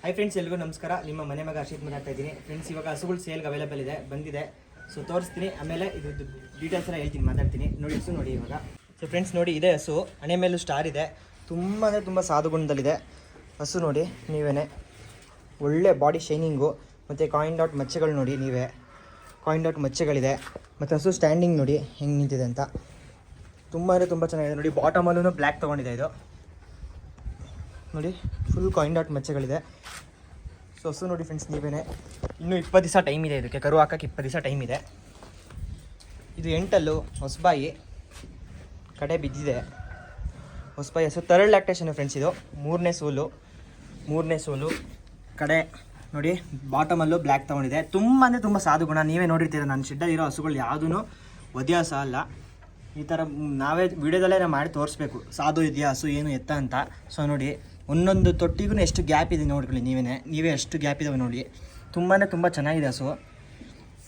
Hi friends, ಎಲ್ರಿಗೂ ನಮಸ್ಕಾರ. ನಿಮ್ಮ ಮನೆ ಮಗ ಹರ್ಷಿತ್ ಮಾತಾಡ್ತಾ ಇದ್ದೀನಿ. ಫ್ರೆಂಡ್ಸ್, ಇವಾಗ ಹಸುಗಳು ಸೇಲ್ಗೆ ಅವೈಲೇಬಲ್ ಇದೆ, ಬಂದಿದೆ. ಸೊ ತೋರಿಸ್ತೀನಿ, ಆಮೇಲೆ ಇದು ಡೀಟೇಲ್ಸ್ ಎಲ್ಲ ಹೇಳ್ತೀನಿ, ಮಾತಾಡ್ತೀನಿ. ನೋಡಿ ಹಸು ನೋಡಿ ಇವಾಗ. ಸೊ ಫ್ರೆಂಡ್ಸ್ ನೋಡಿ, ಇದೆ ಹಸು. ಹಣೆ ಮೇಲೂ ಸ್ಟಾರ್ ಇದೆ. ತುಂಬ ಅಂದರೆ ತುಂಬ ಸಾಧು ಗುಣದಲ್ಲಿದೆ ಹಸು. ನೋಡಿ ನೀವೇ, ಒಳ್ಳೆ ಬಾಡಿ ಶೈನಿಂಗು ಮತ್ತು ಕಾಯಿನ್ ಡಾಟ್ ಮಚ್ಚೆಗಳು ನೋಡಿ ನೀವೇ. ಕಾಯಿನ್ ಡಾಟ್ ಮಚ್ಚೆಗಳಿದೆ. ಮತ್ತು ಹಸು ಸ್ಟ್ಯಾಂಡಿಂಗ್ ನೋಡಿ ಹೆಂಗೆ ನಿಂತಿದೆ ಅಂತ. ತುಂಬ ಅಂದರೆ ತುಂಬ ಚೆನ್ನಾಗಿದೆ ನೋಡಿ. ಬಾಟಮಲ್ಲೂ ಬ್ಲ್ಯಾಕ್ ತೊಗೊಂಡಿದೆ ಇದು ನೋಡಿ. ಫುಲ್ ಕಾಯಿನ್ ಡಾಟ್ ಮಚ್ಚೆಗಳಿದೆ. ಸೊ ಹಸು ನೋಡಿ ಫ್ರೆಂಡ್ಸ್ ನೀವೇ. ಇನ್ನೂ 20 ದಿವಸ ಟೈಮ್ ಇದೆ ಇದಕ್ಕೆ, ಕರು ಹಾಕೋಕ್ಕೆ 20 ದಿವಸ ಟೈಮ್ ಇದೆ. ಇದು ಎಂಟಲ್ಲು ಹೊಸಬಾಯಿ, ಕಡೆ ಬಿದ್ದಿದೆ ಹೊಸಬಾಯಿ ಹಸು. ಥರ್ಡ್ ಲ್ಯಾಕ್ಟೇಷನ್ ಫ್ರೆಂಡ್ಸ್ ಇದು. ಮೂರನೇ ಸೋಲು ಕಡೆ ನೋಡಿ. ಬಾಟಮಲ್ಲೂ ಬ್ಲ್ಯಾಕ್ ತೊಗೊಂಡಿದೆ. ತುಂಬ ಅಂದರೆ ತುಂಬ ಸಾಧು ಗುಣ. ನೀವೇ ನೋಡಿರ್ತೀರ, ನನ್ನ ಶೆಡ್ಡಲ್ಲಿರೋ ಹಸುಗಳು ಯಾವುದೂ ಒದ್ಯಾಸ ಅಲ್ಲ. ಈ ಥರ ನಾವೇ ವೀಡಿಯೋದಲ್ಲೇ ಮಾಡಿ ತೋರಿಸ್ಬೇಕು, ಸಾಧು ಇದೆಯಾ ಹಸು ಏನು ಎತ್ತ ಅಂತ. ಸೊ ನೋಡಿ, ಒಂದೊಂದು ತೊಟ್ಟಿಗೂ ಎಷ್ಟು ಗ್ಯಾಪ್ ಇದೆ ನೋಡ್ಕೊಳ್ಳಿ ನೀವೇ ಎಷ್ಟು ಗ್ಯಾಪ್ ಇದಾವೆ ನೋಡಿ. ತುಂಬಾ ತುಂಬ ಚೆನ್ನಾಗಿದೆ ಹಸು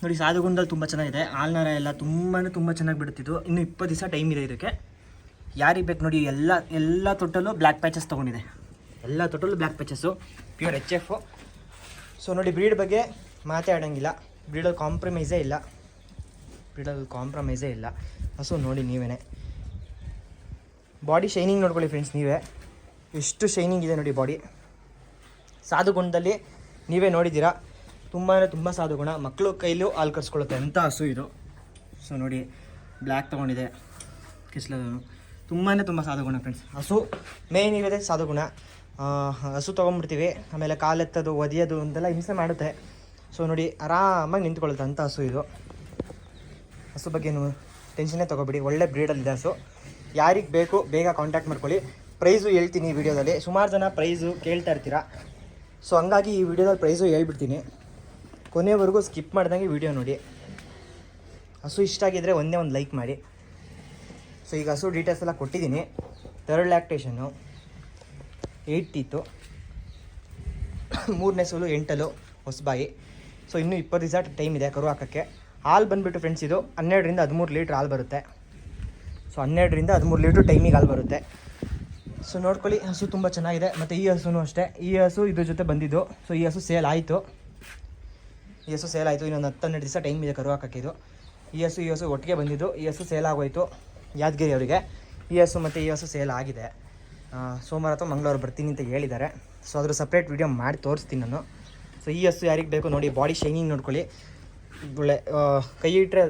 ನೋಡಿ. ಸಾಧು ಗುಣದಲ್ಲಿ ತುಂಬ ಚೆನ್ನಾಗಿದೆ. ಹಾಲ್ನರ ಎಲ್ಲ ತುಂಬ ಚೆನ್ನಾಗಿ ಬಿಡುತ್ತಿದ್ದು. ಇನ್ನು 20 ದಿವಸ ಟೈಮ್ ಇದೆ ಇದಕ್ಕೆ. ಯಾರಿಗೆ ಬೇಕು ನೋಡಿ. ಎಲ್ಲ ತೊಟ್ಟಲ್ಲೂ ಬ್ಲ್ಯಾಕ್ ಪ್ಯಾಚಸ್ ತೊಗೊಂಡಿದೆ. ಎಲ್ಲ ತೊಟ್ಟಲ್ಲೂ black patches, pure HF. So ನೋಡಿ, ಬ್ರೀಡ್ ಬಗ್ಗೆ ಮಾತೇ ಆಡೋಂಗಿಲ್ಲ. ಬ್ರೀಡಲ್ಲಿ ಕಾಂಪ್ರಮೈಸೇ ಇಲ್ಲ ಹಸು ನೋಡಿ ನೀವೇ. ಬಾಡಿ ಶೈನಿಂಗ್ ನೋಡ್ಕೊಳ್ಳಿ ಫ್ರೆಂಡ್ಸ್ ನೀವೇ, ಎಷ್ಟು ಶೈನಿಂಗ್ ಇದೆ ನೋಡಿ ಬಾಡಿ. ಸಾಧು ಗುಣದಲ್ಲಿ ನೀವೇ ನೋಡಿದ್ದೀರಾ. ತುಂಬ ಅಂದರೆ ತುಂಬ ಸಾಧು ಗುಣ. ಮಕ್ಕಳು ಕೈಲೂ ಹಾಲು ಕರ್ಸ್ಕೊಳ್ಳುತ್ತೆ ಅಂಥ ಹಸು ಇದು. ಸೊ ನೋಡಿ, ಬ್ಲ್ಯಾಕ್ ತೊಗೊಂಡಿದೆ ಕಿಸ್ಲದನು. ತುಂಬಾ ತುಂಬ ಸಾಧು ಗುಣ ಫ್ರೆಂಡ್ಸ್. ಹಸು ಮೇನ್ ಇರೋದೇ ಸಾಧು ಗುಣ. ಹಸು ತೊಗೊಂಡ್ಬಿಡ್ತೀವಿ, ಆಮೇಲೆ ಕಾಲೆತ್ತೋದು ಒದಿಯೋದು ಅಂತೆಲ್ಲ ಹಿಂಸೆ ಮಾಡುತ್ತೆ. ಸೊ ನೋಡಿ, ಆರಾಮಾಗಿ ನಿಂತ್ಕೊಳ್ಳುತ್ತೆ ಅಂಥ ಹಸು ಇದು. ಹಸು ಬಗ್ಗೆ ಟೆನ್ಷನ್ನೇ ತೊಗೊಬೇಡಿ, ಒಳ್ಳೆ ಬ್ರೀಡಲ್ಲಿದೆ ಹಸು. ಯಾರಿಗೆ ಬೇಕು ಬೇಗ ಕಾಂಟ್ಯಾಕ್ಟ್ ಮಾಡ್ಕೊಳ್ಳಿ. ಪ್ರೈಸು ಹೇಳ್ತೀನಿ ಈ ವಿಡಿಯೋದಲ್ಲಿ. ಸುಮಾರು ಜನ ಪ್ರೈಸು ಕೇಳ್ತಾ ಇರ್ತೀರ. ಸೊ ಹಂಗಾಗಿ ಈ ವಿಡಿಯೋದಲ್ಲಿ ಪ್ರೈಸು ಹೇಳ್ಬಿಡ್ತೀನಿ. ಕೊನೆವರೆಗೂ ಸ್ಕಿಪ್ ಮಾಡ್ದಂಗೆ ವಿಡಿಯೋ ನೋಡಿ. ಹಸು ಇಷ್ಟ ಆಗಿದ್ದರೆ ಒಂದೇ ಒಂದು ಲೈಕ್ ಮಾಡಿ. ಸೊ ಈಗ ಹಸು ಡೀಟೇಲ್ಸ್ ಎಲ್ಲ ಕೊಟ್ಟಿದ್ದೀನಿ. ಥರ್ಡ್ ಲ್ಯಾಕ್ಟೇಷನ್ನು, 8 ಟೀತು, ಮೂರನೇ ಸೋಲು, ಎಂಟಲು ಹೊಸಬಾಯಿ. ಸೊ ಇನ್ನೂ 20 ದಿವಸ ಟೈಮ್ ಇದೆ ಕರು ಹಾಕೋಕ್ಕೆ. ಹಾಲು ಬಂದುಬಿಟ್ಟು ಫ್ರೆಂಡ್ಸ್ ಇದು 12ರಿಂದ 13 ಲೀಟ್ರ್ ಹಾಲು ಬರುತ್ತೆ. ಸೊ 12ರಿಂದ 13 ಲೀಟ್ರ್ ಟೈಮಿಗೆ ಹಾಲು ಬರುತ್ತೆ. ಸೊ ನೋಡ್ಕೊಳ್ಳಿ, ಹಸು ತುಂಬ ಚೆನ್ನಾಗಿದೆ. ಮತ್ತು ಈ ಹಸುನೂ ಅಷ್ಟೇ. ಈ ಹಸು ಇದ್ರ ಜೊತೆ ಬಂದಿದ್ದು. ಸೊ ಈ ಹಸು ಸೇಲ್ ಆಯಿತು. ಇನ್ನೊಂದು 10-12 ದಿವಸ ಟೈಮ್ ಇದೆ ಕರು ಹಾಕೋಕ್ಕೆ ಇದು. ಈ ಹಸು ಒಟ್ಟಿಗೆ ಬಂದಿದ್ದು. ಈ ಹಸು ಸೇಲ್ ಆಗೋಯ್ತು ಯಾದಗಿರಿ ಅವರಿಗೆ. ಈ ಹಸು ಮತ್ತು ಈ ಹಸು ಸೇಲ್ ಆಗಿದೆ. ಸೋಮವಾರ ಅಥವಾ ಮಂಗಳವಾರ ಬರ್ತೀನಿ ಅಂತ ಹೇಳಿದ್ದಾರೆ. ಸೊ ಅದ್ರ ಸಪ್ರೇಟ್ ವೀಡಿಯೋ ಮಾಡಿ ತೋರಿಸ್ತೀನಿ ನಾನು. ಸೊ ಈ ಹಸು ಯಾರಿಗೆ ಬೇಕು ನೋಡಿ. ಬಾಡಿ ಶೈನಿಂಗ್ ನೋಡ್ಕೊಳ್ಳಿ. ಒಳ್ಳೆ ಕೈ ಇಟ್ಟರೆ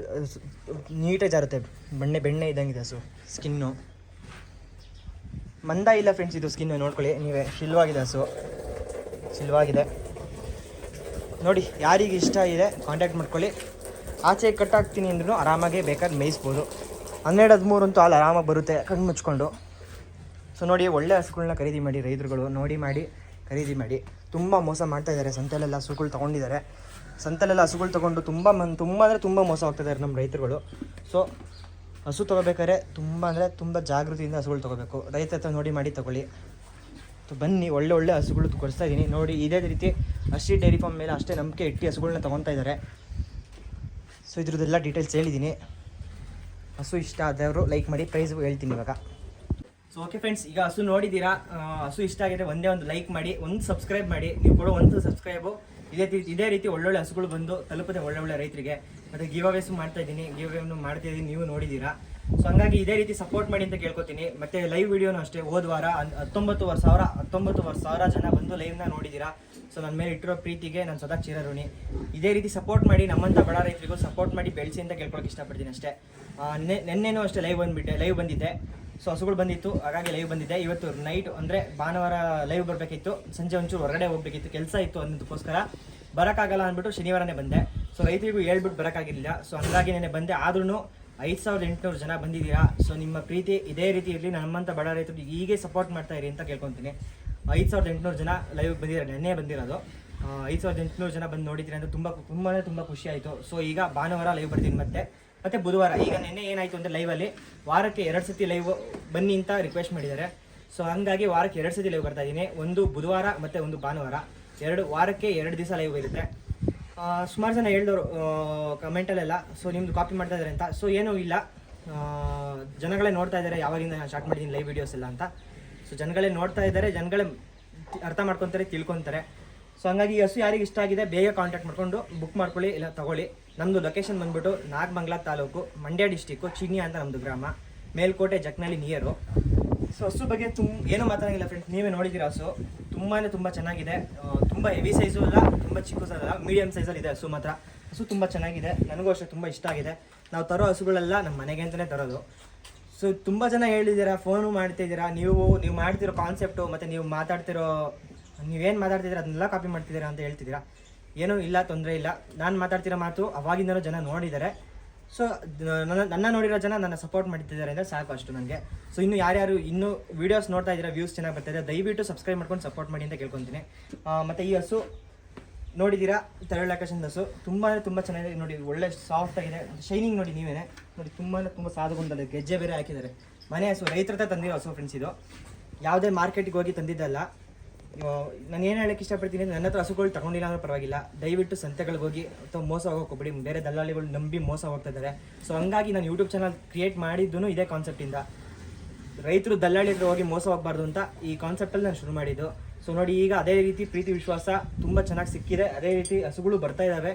ನೀಟಾಗಿ ಜಾರುತ್ತೆ. ಬೆಣ್ಣೆ ಇದ್ದಂಗಿದೆ ಹಸು. ಸ್ಕಿನ್ನು ಮಂದ ಇಲ್ಲ ಫ್ರೆಂಡ್ಸ್ ಇದು. ಸ್ಕಿನ್ನು ನೋಡ್ಕೊಳ್ಳಿ ನೀವೇ. ಶಿಲ್ವಾಗಿದೆ ಹಸು, ಶಿಲ್ವಾಗಿದೆ ನೋಡಿ. ಯಾರಿಗೆ ಇಷ್ಟ ಇದೆ ಕಾಂಟ್ಯಾಕ್ಟ್ ಮಾಡ್ಕೊಳ್ಳಿ. ಆಚೆ ಕಟ್ಟಾಕ್ತೀನಿ ಅಂದ್ರೂ ಆರಾಮಾಗಿ ಬೇಕಾದ್ರೆ ಮೇಯಿಸ್ಬೋದು. 12-13 ಅಂತೂ ಹಾಲು ಆರಾಮಾಗಿ ಬರುತ್ತೆ ಕಣ್ಣು ಮುಚ್ಕೊಂಡು. ಸೊ ನೋಡಿ, ಒಳ್ಳೆ ಹಸುಗಳನ್ನ ಖರೀದಿ ಮಾಡಿ ರೈತರುಗಳು. ಖರೀದಿ ಮಾಡಿ. ತುಂಬ ಮೋಸ ಮಾಡ್ತಾಯಿದ್ದಾರೆ. ಸಂತೆಲೆಲ್ಲ ಹಸುಗಳು ತೊಗೊಂಡಿದ್ದಾರೆ. ಸಂತೆಲೆಲ್ಲ ಹಸುಗಳು ತೊಗೊಂಡು ತುಂಬ ಅಂದರೆ ತುಂಬ ಮೋಸ ಹೋಗ್ತಾಯಿದ್ದಾರೆ ನಮ್ಮ ರೈತರುಗಳು. ಸೊ ಹಸು ತೊಗೋಬೇಕಾದ್ರೆ ತುಂಬ ಜಾಗೃತಿಯಿಂದ ಹಸುಗಳು ತೊಗೋಬೇಕು. ರೈತ ಹತ್ರ ನೋಡಿ ಮಾಡಿ ತೊಗೊಳ್ಳಿ. ಬನ್ನಿ, ಒಳ್ಳೆ ಹಸುಗಳು ಕೊಡಿಸ್ತಾ ಇದ್ದೀನಿ ನೋಡಿ. ಇದೇ ರೀತಿ ಹರ್ಷಿ ಡೈರಿ ಫಾರ್ಮ್ ಮೇಲೆ ಅಷ್ಟೇ ನಂಬಿಕೆ ಇಟ್ಟು ಹಸುಗಳನ್ನ ತೊಗೊತಾ ಇದ್ದಾರೆ. ಸೊ ಇದ್ರದ್ದೆಲ್ಲ ಡೀಟೇಲ್ಸ್ ಹೇಳಿದ್ದೀನಿ. ಹಸು ಇಷ್ಟ ಆದವರು ಲೈಕ್ ಮಾಡಿ. ಪ್ರೈಸ್ ಹೇಳ್ತೀನಿ ಇವಾಗ. ಸೊ ಓಕೆ ಫ್ರೆಂಡ್ಸ್, ಈಗ ಹಸು ನೋಡಿದ್ದೀರಾ. ಹಸು ಇಷ್ಟ ಆಗಿದೆ ಒಂದೇ ಒಂದು ಲೈಕ್ ಮಾಡಿ, ಒಂದು ಸಬ್ಸ್ಕ್ರೈಬ್ ಮಾಡಿ. ನೀವು ಕೊಡೋ ಒಂದು ಸಬ್ಸ್ಕ್ರೈಬು ಇದೇ ರೀತಿ ಒಳ್ಳೊಳ್ಳೆ ಹಸುಗಳು ಬಂದು ತಲುಪುತ್ತೆ ಒಳ್ಳೆ ರೈತರಿಗೆ. ಮತ್ತು ಗಿವ್ ಅವೇಸ್ ಮಾಡ್ತಾಯಿದ್ದೀನಿ, ಮಾಡ್ತಾಯಿದ್ದೀನಿ, ನೀವು ನೋಡಿದ್ದೀರಾ. ಸೊ ಹಂಗಾಗಿ ಇದೇ ರೀತಿ ಸಪೋರ್ಟ್ ಮಾಡಿ ಅಂತ ಕೇಳ್ಕೊತೀನಿ. ಮತ್ತು ಲೈವ್ ವಿಡಿಯೋನು ಅಷ್ಟೇ. ಹೋದ ವಾರ 19,000 ಜನ ಬಂದು ಲೈವ್ನ ನೋಡಿದ್ದೀರಾ. ಸೊ ನನ್ನ ಮೇಲೆ ಇಟ್ಟಿರೋ ಪ್ರೀತಿಗೆ ನಾನು ಸದಾ ಚಿರಋಣಿ. ಇದೇ ರೀತಿ ಸಪೋರ್ಟ್ ಮಾಡಿ. ನಮ್ಮಂಥ ಬಡ ರೈತರಿಗೂ ಸಪೋರ್ಟ್ ಮಾಡಿ ಬೆಳೆಸಿ ಅಂತ ಕೇಳ್ಕೊಳಕ್ಕೆ ಇಷ್ಟಪಡ್ತೀನಿ ಅಷ್ಟೇ. ನೆನ್ನೆನೂ ಅಷ್ಟೇ ಲೈವ್ ಬಂದಿದ್ದೆ. ಸೊ ಹಸುಗಳು ಬಂದಿತ್ತು, ಹಾಗಾಗಿ ಲೈವ್ ಬಂದಿದ್ದೆ. ಇವತ್ತು ನೈಟ್ ಅಂದರೆ ಭಾನುವಾರ ಲೈವ್ ಬರಬೇಕಿತ್ತು. ಸಂಜೆ ಒಂಚೂರು ಹೊರಗಡೆ ಹೋಗಬೇಕಿತ್ತು, ಕೆಲಸ ಇತ್ತು ಅನ್ನೋದಕ್ಕೋಸ್ಕರ ಬರೋಕ್ಕಾಗಲ್ಲ ಅಂದ್ಬಿಟ್ಟು ಶನಿವಾರನೇ ಬಂದೆ. ಸೊ ರೈತರಿಗೂ ಹೇಳ್ಬಿಟ್ಟು ಬರೋಕ್ಕಾಗಿರಲಿಲ್ಲ. ಸೊ ಹಂಗಾಗಿ ನೆನೆ ಬಂದೆ. ಆದ್ರೂ 5,800 ಜನ ಬಂದಿದ್ದೀರಾ. ಸೊ ನಿಮ್ಮ ಪ್ರೀತಿ ಇದೇ ರೀತಿ ಇರಲಿ. ನಮ್ಮಂಥ ಬಡ ರೈತರಿಗೆ ಹೀಗೆ ಸಪೋರ್ಟ್ ಮಾಡ್ತಾ ಇರಿ ಅಂತ ಕೇಳ್ಕೊತೀನಿ. 5,800 ಜನ ಲೈವ್ ಬಂದಿದ್ದಾರೆ. ನೆನ್ನೆ ಬಂದಿರೋದು 5,800 ಜನ ಬಂದು ನೋಡಿದ್ದೀರಿ ಅಂತ ತುಂಬ ಖುಷಿ ಆಯಿತು. ಸೊ ಈಗ ಭಾನುವಾರ ಲೈವ್ ಬರ್ತೀನಿ ಮತ್ತೆ ಬುಧವಾರ. ಈಗ ನೆನ್ನೆ ಏನಾಯಿತು ಅಂದರೆ ಲೈವಲ್ಲಿ ವಾರಕ್ಕೆ 2 ಸತಿ ಲೈವ್ ಬನ್ನಿ ಅಂತ ರಿಕ್ವೆಸ್ಟ್ ಮಾಡಿದ್ದಾರೆ. ಸೊ ಹಂಗಾಗಿ ವಾರಕ್ಕೆ 2 ಸತಿ ಲೈವ್ ಬರ್ತಾ ಇದ್ದೀನಿ. ಒಂದು ಬುಧವಾರ ಮತ್ತು ಒಂದು ಭಾನುವಾರ. ವಾರಕ್ಕೆ 2 ದಿವಸ ಲೈವ್ ಇರುತ್ತೆ. ಸುಮಾರು ಜನ ಹೇಳಿದವರು ಕಮೆಂಟಲ್ಲೆಲ್ಲ. ಸೊ ನಿಮ್ಮದು ಕಾಪಿ ಮಾಡ್ತಾ ಇದ್ದಾರೆ ಅಂತ. ಸೊ ಏನೂ ಇಲ್ಲ, ಜನಗಳೇ ನೋಡ್ತಾ ಇದ್ದಾರೆ ಯಾವಾಗಿಂದ ನಾನು ಸ್ಟಾರ್ಟ್ ಮಾಡಿದ್ದೀನಿ ಲೈವ್ ವೀಡಿಯೋಸ್ ಎಲ್ಲ ಅಂತ. ಸೊ ಜನಗಳೇ ನೋಡ್ತಾ ಇದ್ದಾರೆ, ಜನಗಳೇ ಅರ್ಥ ಮಾಡ್ಕೊತಾರೆ, ತಿಳ್ಕೊತಾರೆ. ಸೊ ಹಂಗಾಗಿ ಈ ಹಸು ಯಾರಿಗೆ ಇಷ್ಟ ಆಗಿದೆ ಬೇಗ ಕಾಂಟ್ಯಾಕ್ಟ್ ಮಾಡ್ಕೊಂಡು ಬುಕ್ ಮಾಡ್ಕೊಳ್ಳಿ, ಇಲ್ಲ ತಗೊಳ್ಳಿ. ನಮ್ಮದು ಲೊಕೇಶನ್ ಬಂದ್ಬಿಟ್ಟು ನಾಗಮಂಗಲ ತಾಲೂಕು, ಮಂಡ್ಯ ಡಿಸ್ಟಿಕ್ಕು, ಚಿಗ್ನಿ ಅಂತ ನಮ್ಮದು ಗ್ರಾಮ, ಮೇಲ್ಕೋಟೆ ಜಕ್ನಳ್ಳಿ ನಿಯರು. ಸೊ ಹಸು ಬಗ್ಗೆ ಏನೂ ಮಾತಾಡೋಂಗಿಲ್ಲ ಫ್ರೆಂಡ್ಸ್, ನೀವೇ ನೋಡಿದ್ದೀರ. ಹಸು ತುಂಬ ಚೆನ್ನಾಗಿದೆ. ತುಂಬ ಹೆವಿ ಸೈಜು ಅಲ್ಲ, ತುಂಬ ಚಿಕ್ಕ ಅಲ್ಲ, ಮೀಡಿಯಮ್ ಸೈಜಲ್ಲಿ ಇದೆ ಹಸು ಮಾತ್ರ. ಹಸು ತುಂಬ ಚೆನ್ನಾಗಿದೆ, ನನಗೂ ಅಷ್ಟೇ ತುಂಬ ಇಷ್ಟ ಆಗಿದೆ. ನಾವು ತರೋ ಹಸುಗಳೆಲ್ಲ ನಮ್ಮ ಮನೆಗೆ ಅಂತಲೇ ತರೋದು. ಸೊ ತುಂಬ ಜನ ಹೇಳಿದ್ದೀರಾ, ಫೋನು ಮಾಡ್ತಿದ್ದೀರಾ, ನೀವು ಮಾಡ್ತಿರೋ ಕಾನ್ಸೆಪ್ಟು ಮತ್ತು ನೀವು ನೀವೇನು ಮಾತಾಡ್ತಿದ್ದೀರಾ ಅದನ್ನೆಲ್ಲ ಕಾಪಿ ಮಾಡ್ತಿದ್ದೀರಾ ಅಂತ ಹೇಳ್ತಿದ್ದೀರಾ. ಏನೂ ಇಲ್ಲ, ತೊಂದರೆ ಇಲ್ಲ. ನಾನು ಮಾತಾಡ್ತಿರೋ ಮಾತು ಅವಾಗಿಂದನೂ ಜನ ನೋಡಿದ್ದಾರೆ. ಸೊ ನನ್ನ ನೋಡಿರೋ ಜನ ನನ್ನ ಸಪೋರ್ಟ್ ಮಾಡ್ತಿದ್ದಾರೆ ಅಂದರೆ ಸಾಕು, ಅಷ್ಟು ನನಗೆ. ಸೊ ಇನ್ನು ಯಾರ್ಯಾರು ಇನ್ನೂ ವೀಡಿಯೋಸ್ ನೋಡ್ತಾ ಇದ್ದೀರಾ, ವ್ಯೂಸ್ ಚೆನ್ನಾಗಿ ಬರ್ತಾಯಿದೆ, ದಯವಿಟ್ಟು ಸಬ್ಸ್ಕ್ರೈಬ್ ಮಾಡ್ಕೊಂಡು ಸಪೋರ್ಟ್ ಮಾಡಿ ಅಂತ ಕೇಳ್ಕೊತೀನಿ. ಮತ್ತು ಈ ಹಸು ನೋಡಿದ್ದೀರಾ, ತರಳ ಆಕಾಶದ ಹಸು ತುಂಬ ಚೆನ್ನಾಗಿದೆ ನೋಡಿ. ಒಳ್ಳೆ ಸಾಫ್ಟ್ ಆಗಿದೆ, ಶೈನಿಂಗ್ ನೋಡಿ ನೀವೇ ನೋಡಿ. ತುಂಬ ಸಾಧುಗೊಂಡಲ್ಲ, ಗೆಜ್ಜೆ ಬೇರೆ ಹಾಕಿದ್ದಾರೆ. ಮನೆ ಹಸು, ರೈತರ ಹತ್ರ ತಂದಿರೋ ಹಸು ಫ್ರೆಂಡ್ಸ್. ಇದು ಯಾವುದೇ ಮಾರ್ಕೆಟಿಗೆ ಹೋಗಿ ತಂದಿದ್ದಲ್ಲ. ನಾನು ಏನು ಹೇಳೋಕ್ಕೆ ಇಷ್ಟಪಡ್ತೀನಿ, ನನ್ನ ಹತ್ರ ಹಸುಗಳು ತಗೊಂಡಿಲ್ಲ ಅಂದ್ರೆ ಪರವಾಗಿಲ್ಲ, ದಯವಿಟ್ಟು ಸಂತೆಗಳಿಗೆ ಹೋಗಿ ಅಥವಾ ಮೋಸ ಹೋಗೋಕ್ಕೋಗ್ಬೇಡಿ. ಬೇರೆ ದಲ್ಲಾಳಿಗಳು ನಂಬಿ ಮೋಸ ಹೋಗ್ತಾ ಇದ್ದಾರೆ. ಸೊ ಹಂಗಾಗಿ ನಾನು ಯೂಟ್ಯೂಬ್ ಚಾನಲ್ ಕ್ರಿಯೇಟ್ ಮಾಡಿದ್ದು ಇದೇ ಕಾನ್ಸೆಪ್ಟಿಂದ. ರೈತರು ದಲ್ಲಾಳಿ ಹತ್ರ ಹೋಗಿ ಮೋಸ ಹೋಗಬಾರ್ದು ಅಂತ ಈ ಕಾನ್ಸೆಪ್ಟಲ್ಲಿ ನಾನು ಶುರು ಮಾಡಿದ್ದು. ಸೊ ನೋಡಿ, ಈಗ ಅದೇ ರೀತಿ ಪ್ರೀತಿ ವಿಶ್ವಾಸ ತುಂಬ ಚೆನ್ನಾಗಿ ಸಿಕ್ಕಿದೆ. ಅದೇ ರೀತಿ ಹಸುಗಳು ಬರ್ತಾ ಇದ್ದಾವೆ.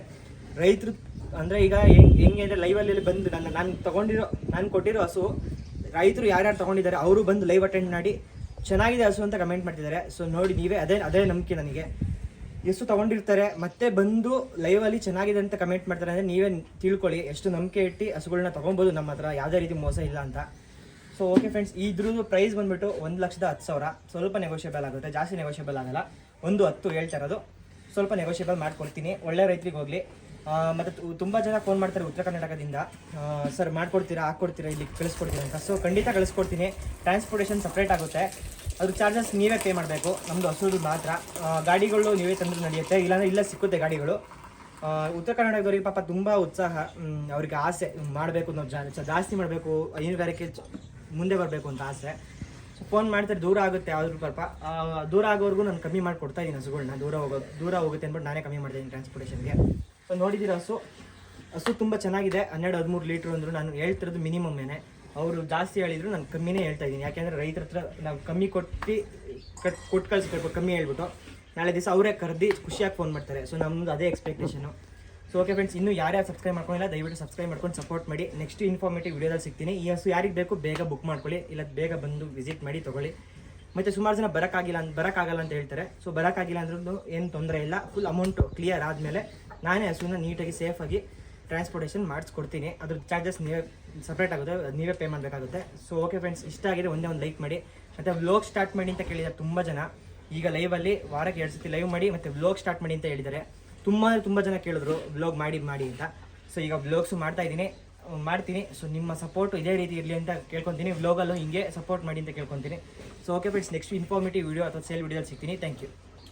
ರೈತರು ಅಂದರೆ ಈಗ ಹೆಂಗೆ ಅಂದರೆ ಲೈವಲ್ಲಿ ಬಂದು ನಾನು ಕೊಟ್ಟಿರೋ ಹಸು ರೈತರು ಯಾರ್ಯಾರು ತೊಗೊಂಡಿದ್ದಾರೆ ಅವರು ಬಂದು ಲೈವ್ ಅಟೆಂಡ್ ಮಾಡಿ ಚೆನ್ನಾಗಿದೆ ಹಸು ಅಂತ ಕಮೆಂಟ್ ಮಾಡ್ತಿದ್ದಾರೆ. ಸೊ ನೋಡಿ ನೀವೇ, ಅದೇ ನಂಬಿಕೆ ನನಗೆ. ಎಷ್ಟು ತೊಗೊಂಡಿರ್ತಾರೆ ಮತ್ತೆ ಬಂದು ಲೈವಲ್ಲಿ ಚೆನ್ನಾಗಿದೆ ಅಂತ ಕಮೆಂಟ್ ಮಾಡ್ತಾರೆ ಅಂದರೆ ನೀವೇ ತಿಳ್ಕೊಳ್ಳಿ ಎಷ್ಟು ನಂಬಿಕೆ ಇಟ್ಟು ಹಸುಗಳನ್ನ ತೊಗೊಬೋದು. ನಮ್ಮ ಹತ್ರ ಯಾವುದೇ ರೀತಿ ಮೋಸ ಇಲ್ಲ ಅಂತ. ಸೊ ಓಕೆ ಫ್ರೆಂಡ್ಸ್, ಇದ್ರದ್ದು ಪ್ರೈಸ್ ಬಂದುಬಿಟ್ಟು 1,10,000. ಸ್ವಲ್ಪ ನೆಗೋಷಿಯಬಲ್ ಆಗುತ್ತೆ, ಜಾಸ್ತಿ ನೆಗೋಷಿಯಬಲ್ ಆಗಲ್ಲ. 1,10,000 ಹೇಳ್ತಾ ಇರೋದು, ಸ್ವಲ್ಪ ನೆಗೋಷಿಯಬಲ್ ಮಾಡ್ಕೊಡ್ತೀನಿ. ಒಳ್ಳೆ ರೈತರಿಗೆ ಹೋಗಲಿ. ಮತ್ತು ತುಂಬ ಜನ ಫೋನ್ ಮಾಡ್ತಾರೆ ಉತ್ತರ ಕರ್ನಾಟಕದಿಂದ, ಸರ್ ಮಾಡ್ಕೊಡ್ತೀರಾ, ಹಾಕ್ಕೊಡ್ತೀರಾ, ಇಲ್ಲಿ ಕಳಿಸ್ಕೊಡ್ತೀರಾ ಅಂತ. ಸೊ ಖಂಡಿತ ಕಳಿಸ್ಕೊಡ್ತೀನಿ. ಟ್ರಾನ್ಸ್ಪೋರ್ಟೇಷನ್ ಸಪ್ರೇಟ್ ಆಗುತ್ತೆ, ಅದ್ರ ಚಾರ್ಜಸ್ ನೀವೇ ಪೇ ಮಾಡಬೇಕು. ನಮ್ಮದು ಹಸುದು ಮಾತ್ರ. ಗಾಡಿಗಳು ನೀವೇ ತಂದ್ರೆ ನಡೆಯುತ್ತೆ, ಇಲ್ಲಾಂದರೆ ಇಲ್ಲ ಸಿಕ್ಕುತ್ತೆ ಗಾಡಿಗಳು. ಉತ್ತರ ಕರ್ನಾಟಕದವ್ರಿಗೆ ಪಾಪ ತುಂಬ ಉತ್ಸಾಹ, ಅವ್ರಿಗೆ ಆಸೆ ಮಾಡಬೇಕು, ನಾವು ಜಾಸ್ತಿ ಮಾಡಬೇಕು, ಹೈನುಗಾರಿಕೆ ಮುಂದೆ ಬರಬೇಕು ಅಂತ ಆಸೆ. ಸೊ ಫೋನ್ ಮಾಡ್ತಾರೆ, ದೂರ ಆಗುತ್ತೆ ಆದರೂ ಸ್ವಲ್ಪ ದೂರ ಆಗೋವರೆಗೂ ನಾನು ಕಮ್ಮಿ ಮಾಡಿ ಕೊಡ್ತಾ ಇದ್ದೀನಿ ಹಸುಗಳನ್ನ. ದೂರ ಹೋಗುತ್ತೆ ಅಂದ್ಬಿಟ್ಟು ನಾನೇ ಕಮ್ಮಿ ಮಾಡ್ತಾಯಿದ್ದೀನಿ ಟ್ರಾನ್ಸ್ಪೋರ್ಟೇಷನ್ಗೆ. ಸೊ ನೋಡಿದ್ದೀರ ಹಸು ತುಂಬ ಚೆನ್ನಾಗಿದೆ. 12-13 ಲೀಟ್ರ್ ಅಂದರು. ನಾನು ಹೇಳ್ತಿರೋದು ಮಿನಿಮಮ್ಮೇನೆ, ಅವರು ಜಾಸ್ತಿ ಹೇಳಿದ್ರು ನಾನು ಕಮ್ಮಿನೇ ಹೇಳ್ತಾ ಇದ್ದೀನಿ. ಯಾಕೆಂದರೆ ರೈತರ ಹತ್ರ ನಾವು ಕಮ್ಮಿ ಕೊಟ್ಟು ಕಳಿಸ್ಬೇಕು, ಕಮ್ಮಿ ಹೇಳ್ಬಿಟ್ಟು ನಾಳೆ ದಿವಸ ಅವರೇ ಕರೆದು ಖುಷಿಯಾಗಿ ಫೋನ್ ಮಾಡ್ತಾರೆ. ಸೊ ನಮ್ಮದು ಅದೇ ಎಕ್ಸ್ಪೆಕ್ಟೇಷನು. ಸೊ ಓಕೆ ಫ್ರೆಂಡ್ಸ್, ಇನ್ನೂ ಯಾರ್ಯಾರು ಸಬ್ಸ್ಕ್ರೈಬ್ ಮಾಡ್ಕೊಂಡಿಲ್ಲ ದಯವಿಟ್ಟು ಸಬ್ಸ್ಕ್ರೈಬ್ ಮಾಡ್ಕೊಂಡು ಸಪೋರ್ಟ್ ಮಾಡಿ. ನೆಕ್ಸ್ಟ್ ಇನ್ಫಾರ್ಮೇಟಿವ್ ವೀಡಿಯೋದಲ್ಲಿ ಸಿಗ್ತೀನಿ. ಈ ಹಸು ಯಾರಿಗೆ ಬೇಕು ಬೇಗ ಬುಕ್ ಮಾಡ್ಕೊಳ್ಳಿ, ಇಲ್ಲ ಬೇಗ ಬಂದು ವಿಸಿಟ್ ಮಾಡಿ ತೊಗೊಳ್ಳಿ. ಮತ್ತು ಸುಮಾರು ಜನ ಬರೋಕ್ಕಾಗಲ್ಲ ಅಂತ ಹೇಳ್ತಾರೆ. ಸೊ ಬರೋಕ್ಕಾಗಿಲ್ಲ ಅಂದ್ರೂ ಏನು ತೊಂದರೆ ಇಲ್ಲ. ಫುಲ್ ಅಮೌಂಟು ಕ್ಲಿಯರ್ ಆದಮೇಲೆ ನಾನೇ ಹಸುನ ನೀಟಾಗಿ ಸೇಫಾಗಿ ಟ್ರಾನ್ಸ್ಪೋರ್ಟೇಷನ್ ಮಾಡಿಸ್ಕೊಡ್ತೀನಿ. ಅದ್ರ ಚಾರ್ಜಸ್ ನೀವೇ ಸಪ್ರೇಟ್ ಆಗುತ್ತೆ, ನೀವೇ ಪೇ ಮಾಡಬೇಕಾಗುತ್ತೆ. ಸೊ ಓಕೆ ಫ್ರೆಂಡ್ಸ್, ಇಷ್ಟ ಆಗಿದೆ ಒಂದೇ ಒಂದು ಲೈಕ್ ಮಾಡಿ. ಮತ್ತು ವ್ಲೋಗ್ ಸ್ಟಾರ್ಟ್ ಮಾಡಿ ಅಂತ ಕೇಳಿದ್ದಾರೆ ತುಂಬ ಜನ. ಈಗ ಲೈವಲ್ಲಿ ವಾರಕ್ಕೆ 2 ಸತಿ ಲೈವ್ ಮಾಡಿ ಮತ್ತು ವ್ಲೋಗ್ ಸ್ಟಾರ್ಟ್ ಮಾಡಿ ಅಂತ ಹೇಳಿದ್ದಾರೆ. ತುಂಬ ಜನ ಕೇಳಿದ್ರು ವ್ಲೋಗ್ ಮಾಡಿ ಅಂತ. ಸೊ ಈಗ ವ್ಲೋಗ್ಸು ಮಾಡ್ತೀನಿ. ಸೊ ನಿಮ್ಮ ಸಪೋರ್ಟು ಇದೇ ರೀತಿ ಇರಲಿ ಅಂತ ಕೇಳ್ಕೊತೀನಿ. ವ್ಲೋಗಲ್ಲೂ ಹಿಂಗೆ ಸಪೋರ್ಟ್ ಮಾಡಿ ಅಂತ ಕೇಳ್ಕೊತೀನಿ. So okay friends, next informative video ಅಥವಾ ಸೇಲ್ ವೀಡಿಯೋದಲ್ಲಿ ಸಿಗ್ತೀನಿ. Thank you.